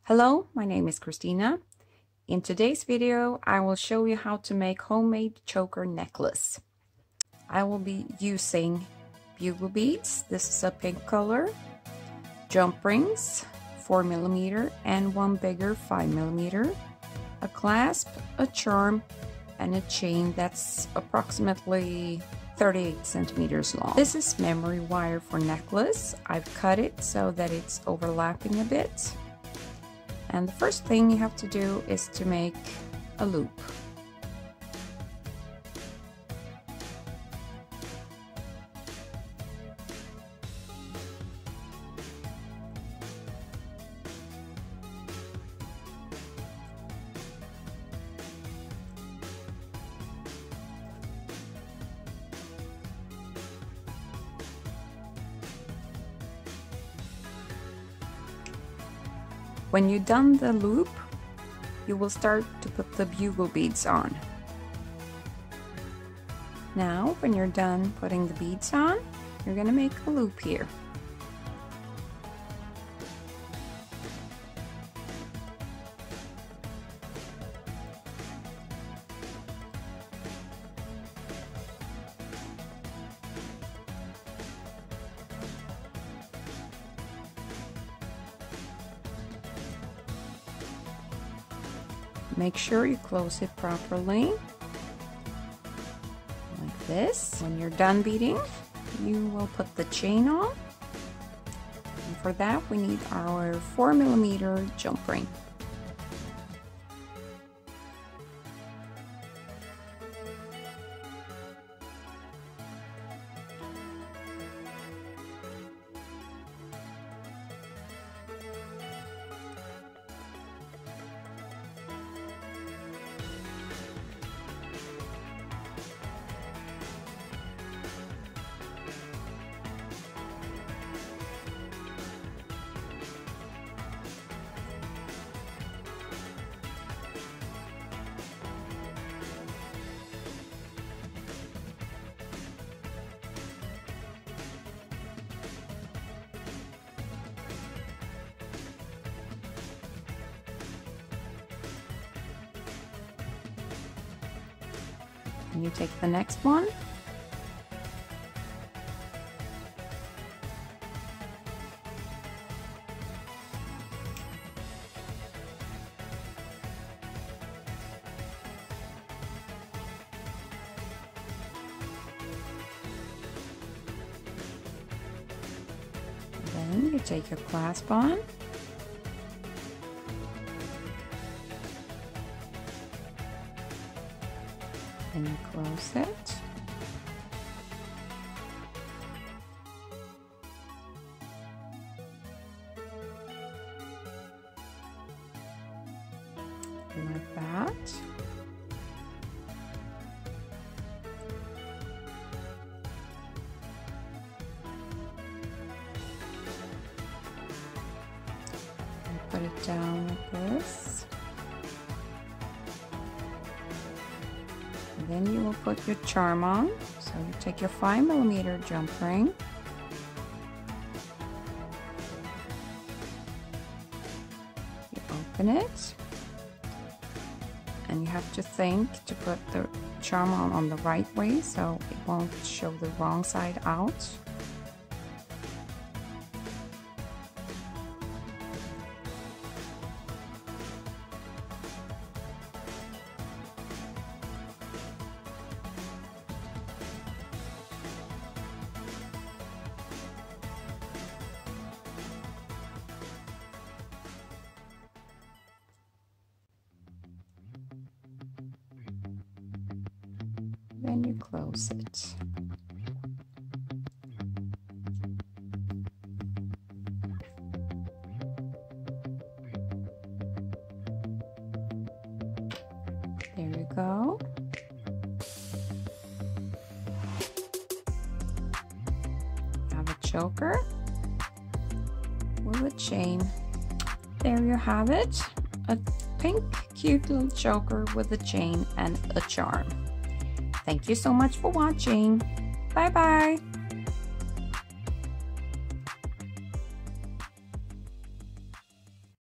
Hello, my name is Kristina. In today's video, I will show you how to make homemade choker necklace. I will be using bugle beads, this is a pink color, jump rings, 4mm and one bigger 5mm, a clasp, a charm, and a chain that's approximately 38 centimeters long. This is memory wire for necklace. I've cut it so that it's overlapping a bit. And the first thing you have to do is to make a loop. When you've done the loop, you will start to put the bugle beads on. Now, when you're done putting the beads on, you're going to make a loop here. Make sure you close it properly, like this. When you're done beading, you will put the chain on. And for that, we need our 4mm jump ring. And you take the next one, then you take your clasp on, and you close it. Like that. And put it down like this. Then you will put your charm on. So you take your 5mm jump ring, you open it, and you have to think to put the charm on the right way so it won't show the wrong side out. Then you close it. There you go. You have a choker with a chain. There you have it. A pink cute little choker with a chain and a charm. Thank you so much for watching. Bye bye.